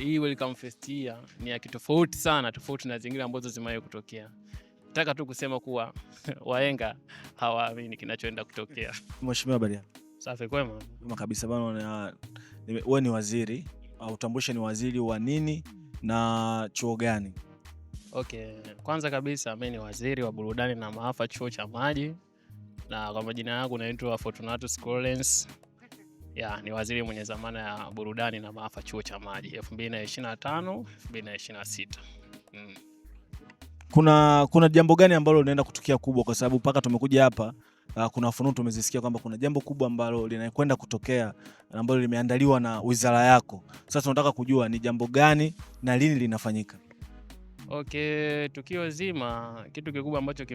hii welcome fest hii ni ya kitofauti sana, tofauti na zingine ambazo zimewahi kutokea. Nataka tu kusema kuwa wahenga hawaamini kinachoenda kutokea. Mheshimiwa, habari yako? Safi, kwema? Kwema kabisa bwana. Wewe ni waziri au utambulishe, ni waziri wa nini na chuo gani? Okay, kwanza kabisa mimi ni waziri wa burudani na maafa chuo cha maji, na kwa majina yangu naitwa Fortunatus Collins. Ni waziri mwenye dhamana ya burudani na maafa chuo cha maji 2025 2026. Kuna jambo gani ambalo linaenda kutukia kubwa, kwa sababu mpaka tumekuja hapa kuna fununu tumezisikia kwamba kuna jambo kubwa ambalo linakwenda kutokea ambalo limeandaliwa na wizara yako. Sasa tunataka kujua ni jambo gani na lini linafanyika. Okay, tukio zima, kitu kikubwa ambacho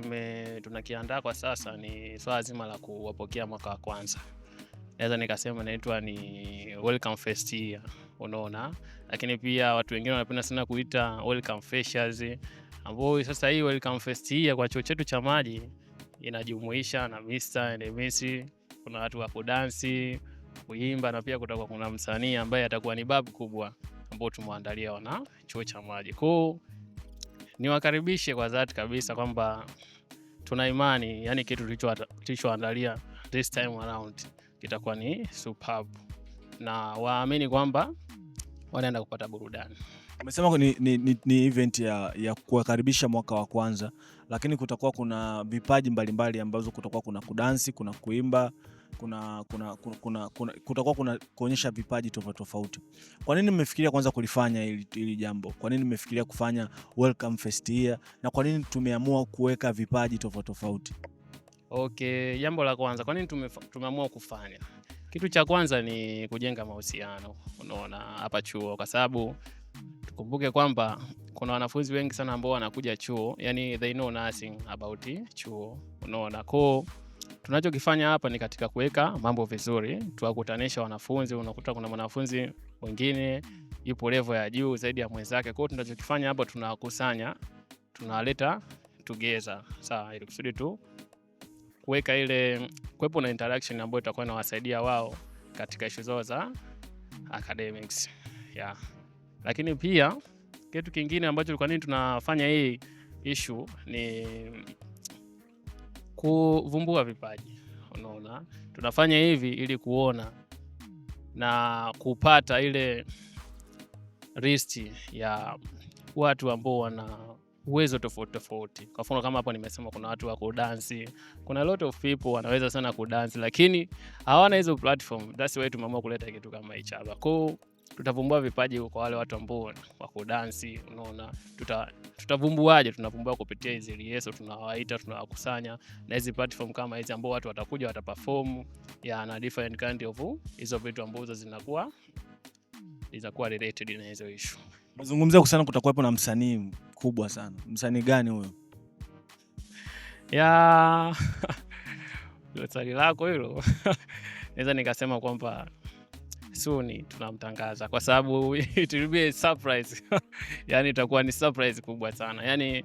tunakiandaa kwa sasa ni swala zima la kuwapokea mwaka wa kwanza. Naweza nikasema inaitwa ni welcome fest year, unaona, lakini pia watu wengine wanapenda sana kuita welcome freshers, ambao sasa hii welcome fest year kwa chuo chetu cha maji inajumuisha na Mr. and Miss, kuna watu wa kudansi, kuimba, na pia kutakuwa kuna msanii ambaye atakuwa ni babu kubwa ambao tumeandalia wana chuo cha maji. Kwa niwakaribishe kwa dhati kabisa kwamba tuna imani, yani kitu tulichoandalia this time around kitakuwa ni superb, na waamini kwamba wanaenda kupata burudani. Umesema ni event ya kuwakaribisha mwaka wa kwanza, lakini kutakuwa kuna vipaji mbalimbali ambazo kutakuwa kuna kudansi, kuna kuimba, kutakuwa kuna kuonyesha vipaji tofauti tofauti. Kwa nini mmefikiria kwanza kulifanya hili jambo? Kwa nini mmefikiria kufanya welcome fest year, na kwa nini tumeamua kuweka vipaji tofauti tofauti? Okay, jambo la kwanza, kwa nini tumeamua kufanya? Kitu cha kwanza ni kujenga mahusiano, unaona, hapa chuo, kwa sababu tukumbuke kwamba kuna wanafunzi wengi sana ambao wanakuja chuo, yani they know nothing about chuo, unaona. Kwa tunachokifanya hapa ni katika kuweka mambo vizuri, tuwakutanisha wanafunzi. Unakuta kuna mwanafunzi mwingine yupo level ya juu zaidi ya mwenzake, kwa tunachokifanya hapa tunawakusanya, tunawaleta together, sawa, ili kusudi tu kuweka ile kuwepo na interaction ambayo itakuwa inawasaidia wao katika issue zao za academics. Lakini pia kitu kingine ambacho kwa nini tunafanya hii issue ni kuvumbua vipaji, unaona. Tunafanya hivi ili kuona na kupata ile list ya watu ambao wana uwezo tofauti tofauti. Kwa mfano kama hapo nimesema kuna watu wa kudansi, kuna a lot of people wanaweza sana kudansi lakini hawana hizo platform. That's why tumeamua kuleta kitu kama hicho hapa. Kwa tutavumbua vipaji kwa wale watu ambao wa kudansi, unaona. Tutavumbuaje? Tunavumbua kupitia hizo lieso, tunawaita, tunawakusanya na hizo platform kama hizi ambao watu watakuja wataperform na different kind of hizo vitu ambazo zinakuwa related na hizo issue. Nazungumzia kusana, kutakuwepo na msanii kubwa sana. Msanii gani huyo? Swali lako hilo. Naweza nikasema kwamba soon tunamtangaza, kwa sababu it will be a surprise. Yani itakuwa ni surprise kubwa sana. Yani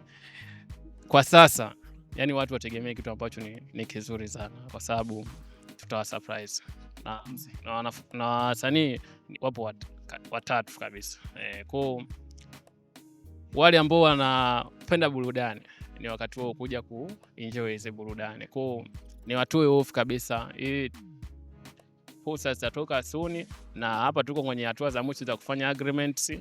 kwa sasa, yani watu wategemee kitu ambacho ni kizuri sana, kwa sababu tutawa surprise na wasanii wapo watatu kabisa. Kwa wale ambao wanapenda burudani ni wakati wao kuja kuenjoy hizo burudani. Kwa ni watoe off kabisa. Hii posta zitatoka soon, na hapa tuko kwenye hatua za mwisho za kufanya agreements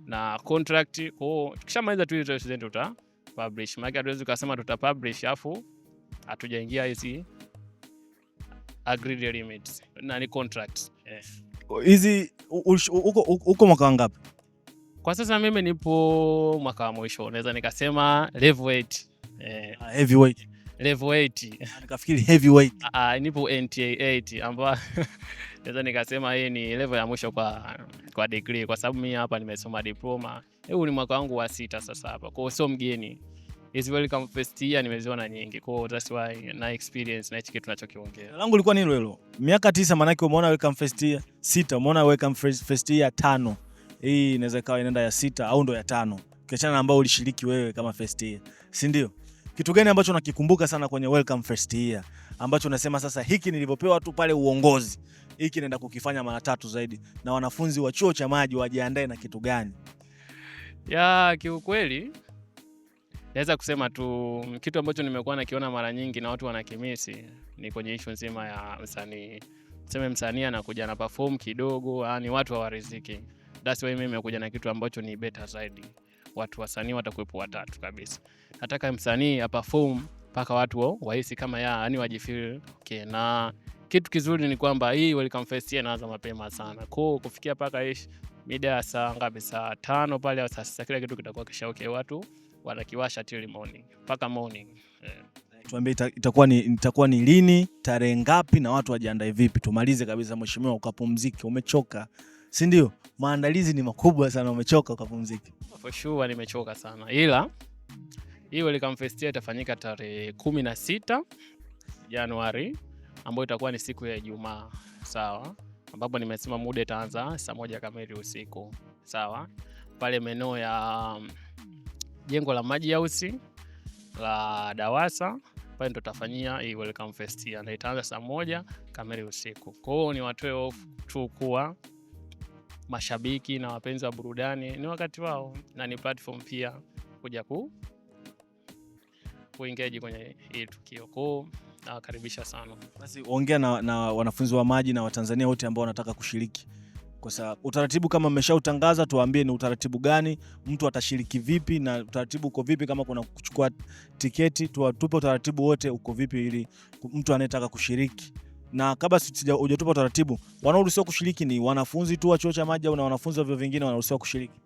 na contract. Kwa tukishamaliza tu hizo zetu tuta publish. Maana hatuwezi kusema tuta publish afu hatujaingia hizi agreed limits na ni contracts. Hizi uko mwaka ngapi? Kwa sasa mimi nipo mwaka wa mwisho, naweza nikasema level 8. Heavyweight. Level 8. Nikafikiri heavyweight. Nipo NTA 8 ambapo naweza nikasema hii ni level ya mwisho kwa degree, kwa sababu mimi hapa nimesoma diploma. Huu ni mwaka wangu wa 6 sasa hapa. Kwa hiyo sio mgeni. Hizi welcome fest year nimeziona nyingi. Kwa hiyo that's why na experience na hichi kitu tunachokiongea. Langu lilikuwa ni hilo. Miaka 9 maana yake umeona welcome fest year 6, umeona welcome fest year 5. Hii inaweza ikawa inaenda ya 6 au ndo ya 5. Kiachana na ambao ulishiriki wewe kama fest year. Si ndio? Kitu gani ambacho unakikumbuka sana kwenye welcome fest year ambacho unasema sasa hiki nilipopewa tu pale uongozi, hiki naenda kukifanya mara 3 zaidi, na wanafunzi wa chuo cha maji wajiandae na kitu gani? Kiukweli naweza kusema tu kitu ambacho nimekuwa nakiona mara nyingi na watu wanakimisi ni kwenye issue nzima ya msanii. Tuseme msanii anakuja na perform kidogo, yani watu hawariziki. That's why mimi nimekuja na kitu ambacho ni better zaidi. Watu wasanii watakuwepo 3 kabisa. Nataka msanii aperform mpaka watu wahisi kama yani wajifeel okay. Na kitu kizuri ni kwamba hii Welcome Fest inaanza mapema sana. Kwa kufikia paka mida ya saa ngapi, saa 5 pale au saa 6 kila kitu kitakuwa kisha okay, watu wanakiwasha till morning mpaka morning. Tuambie itakuwa ni lini, tarehe ngapi na watu wajiandae vipi? Tumalize kabisa mheshimiwa, ukapumzike, umechoka. Si ndio? Maandalizi ni makubwa sana, umechoka ukapumzike. For sure nimechoka sana. Ila hii Welcome Fest itafanyika tarehe 16 Januari ambayo itakuwa ni siku ya Ijumaa. Sawa? Ambapo nimesema muda itaanza saa 1 kamili usiku. Sawa? Pale maeneo ya jengo la Maji House la Dawasa pale ndo tutafanyia hii Welcome Fest na itaanza saa 1 kamili usiku. Kwa hiyo ni watoe off tu kuwa mashabiki na wapenzi wa burudani ni wakati wao, na ni platform pia kuja kuengage kwenye hii tukio. Kwa hiyo nawakaribisha sana. Basi ongea na wanafunzi wa maji na Watanzania wote ambao wanataka kushiriki. Kwa sababu utaratibu kama mmeshautangaza, tuambie ni utaratibu gani, mtu atashiriki vipi na utaratibu uko vipi, kama kuna kuchukua tiketi, tupe utaratibu wote uko vipi ili mtu anayetaka kushiriki. Na kabla hujatupa utaratibu, wanaoruhusiwa kushiriki ni wanafunzi tu wa chuo cha maji au na wanafunzi wa vyuo vingine wanaruhusiwa kushiriki?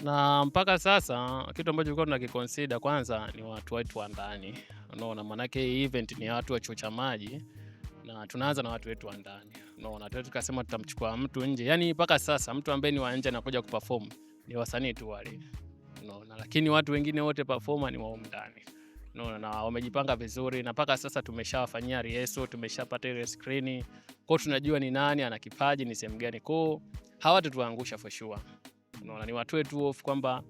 Na mpaka sasa kitu ambacho tulikuwa tunakiconsider kwanza ni watu wetu wa ndani. Unaona, maana hii event ni watu wa chuo cha maji na tunaanza na watu wetu wa ndani. Unaona, tukasema tutamchukua mtu nje. Yaani mpaka sasa mtu ambaye ni wa nje anakuja kuperform ni wasanii tu wale. Unaona, lakini watu wengine wote performer ni wao ndani. Unaona, na wamejipanga vizuri na mpaka sasa tumeshawafanyia rehearsal, tumeshapata ile screen. Kwa hiyo tunajua ni nani ana kipaji, ni sehemu gani. Kwa hiyo hawatatuangusha for sure. Unaona, ni watu wetu off kwamba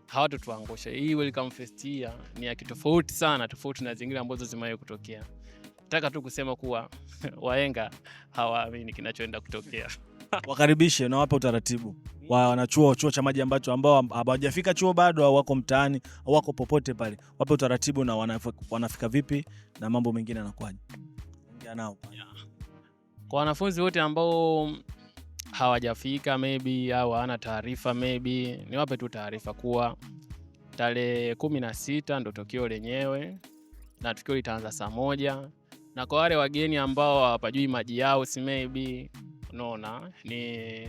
hawatatuangusha. Hii Welcome Fest ni ya kitofauti sana, tofauti na zingine ambazo zimewahi kutokea. Nataka tu kusema kuwa wahenga hawaamini kinachoenda kutokea. Wakaribishe na wape utaratibu wa wanachuo chuo cha maji ambao hawajafika chuo bado au wako mtaani au wako popote pale. Wape utaratibu na wanafika vipi na mambo mengine yanakuaje. Ongea nao. Kwa wanafunzi wote ambao hawajafika maybe au hawana taarifa maybe, niwape tu taarifa kuwa tarehe 16 ndo tukio lenyewe na tukio litaanza saa 1. Na kwa wale wageni ambao hawajui Maji House maybe, unaona, ni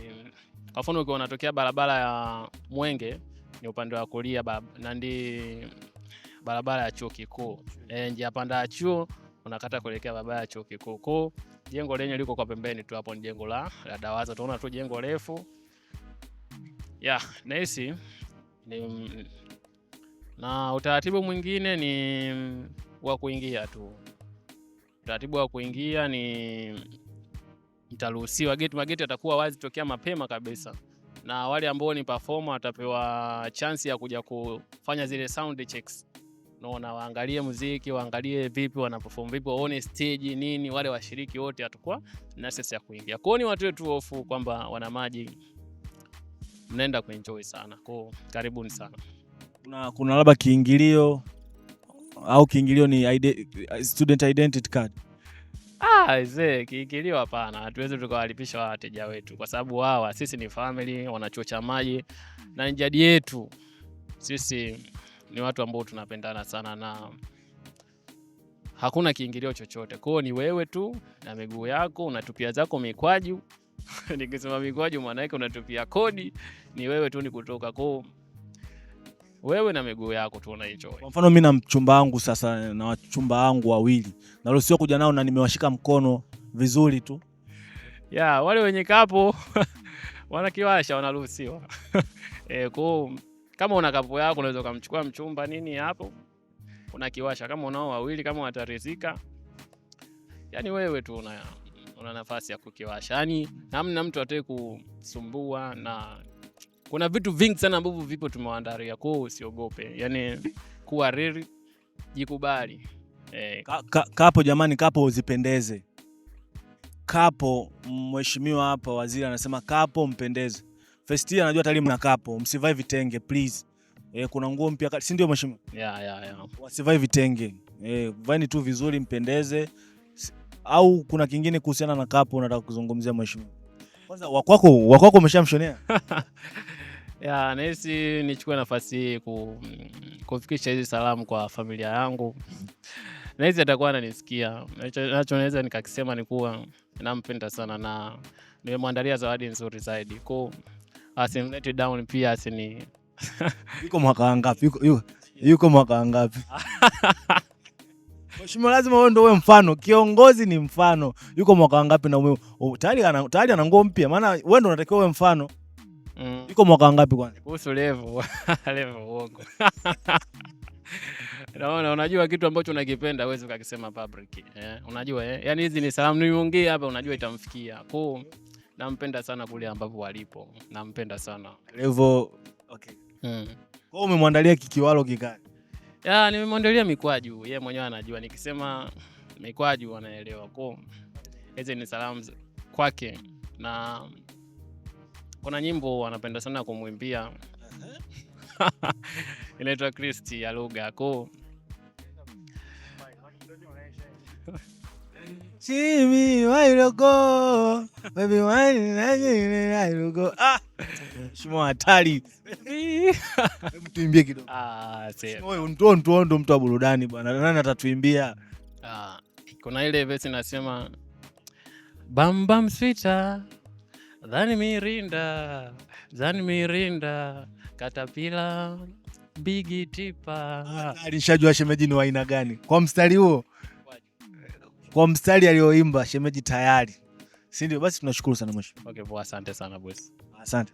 kwa mfano ukiwa unatokea barabara ya Mwenge ni upande wa kulia na ndi barabara ya chuo kikuu. Njia panda ya chuo unakata kuelekea barabara ya chuo kikuu. Kwa jengo lenye liko kwa pembeni tu hapo ni jengo la Dawasa. Utaona tu jengo refu. Nahisi na utaratibu mwingine ni wa kuingia tu. Utaratibu wa kuingia ni mtaruhusiwa mageti yatakuwa wazi tokea mapema kabisa. Na wale ambao ni performer watapewa chance ya kuja kufanya zile sound checks. Unaona, waangalie muziki, waangalie vipi wanaperform, vipi waone stage nini, wale washiriki wote watakuwa na access ya kuingia. Kwa hiyo ni watu wetu hofu kwamba wana maji mnaenda kuenjoy sana. Kwa karibuni sana. Kuna labda kiingilio au kiingilio ni student identity card? Kiingilio hapana. Hatuwezi tukawalipisha wateja wetu kwa sababu sisi ni family, wanachuo cha maji na jadi yetu. Sisi ni watu ambao tunapendana sana na hakuna kiingilio chochote. Kwa hiyo ni wewe tu na miguu yako, unatupia zako mikwaju. Nikisema mikwaju maana yake unatupia kodi. Ni wewe tu ni kutoka kwa wewe na miguu yako tu unaenjoy. Kwa mfano mimi na mchumba wangu sasa na wachumba wangu wawili, naruhusiwa kuja nao na nimewashika mkono vizuri tu? Wale wenye kapo wanakiwasha wanaruhusiwa. Kwa kama una kapo yako unaweza kumchukua mchumba nini hapo unakiwasha. Kama unao wawili, kama watarizika, yani wewe tu una nafasi ya kukiwasha. Yani hamna mtu atakaye kusumbua, na kuna vitu vingi sana ambavyo vipo tumewaandalia. Kwa hiyo usiogope, yani kuwa real, jikubali. Kapo jamani, kapo uzipendeze. kapo, mheshimiwa hapa waziri anasema kapo mpendeze. First year anajua tayari mna kapo, msivae vitenge please. Kuna nguo mpya, si ndio mheshimiwa? Yeah. Wasivae vitenge. Vaeni tu vizuri mpendeze. Au kuna kingine kuhusiana na kapo unataka kuzungumzia mheshimiwa? Kwanza wakwako umeshamshonea? Nahisi nichukue nafasi hii kufikisha hizi salamu kwa familia yangu. Nahisi atakuwa ananisikia. Nacho naweza nikakisema ni kuwa nampenda sana na nimemwandalia zawadi nzuri zaidi. Asimlete down pia asini. Yuko mwaka ngapi? Yuko mwaka ngapi? Mheshimiwa, lazima wewe ndio uwe mfano. Kiongozi ni mfano. Yuko mwaka ngapi na tayari ana nguo mpya? Maana wewe ndio unatakiwa uwe mfano. Yuko mwaka ngapi kwanza? Kuhusu level uongo. Naona unajua kitu ambacho unakipenda huwezi ukakisema public. Unajua yani hizi ni salamu nimeongea hapa, unajua itamfikia. Nampenda sana kule ambapo walipo. Nampenda sana. Level okay. Kwa umemwandalia kikiwalo kikali? Nimemwandalia mikwaju. Yeye mwenyewe anajua nikisema mikwaju anaelewa. Hizi ni salamu kwake na kuna nyimbo anapenda sana kumwimbia. Inaitwa Kristi ya lugha. Chimi wailogo baby wailogo. Shimo hatari. Hebu tuimbie kidogo. Wewe ndo mtu wa burudani bwana. Nani atatuimbia? Kuna ile verse inasema bam bam sweeter dhani mirinda katapila bigi tipa. Alishajua shemeji ni wa aina gani kwa mstari huo, kwa mstari alioimba shemeji tayari, si ndio? Basi tunashukuru sana mwisho. Okay, poa, asante sana boss. Asante.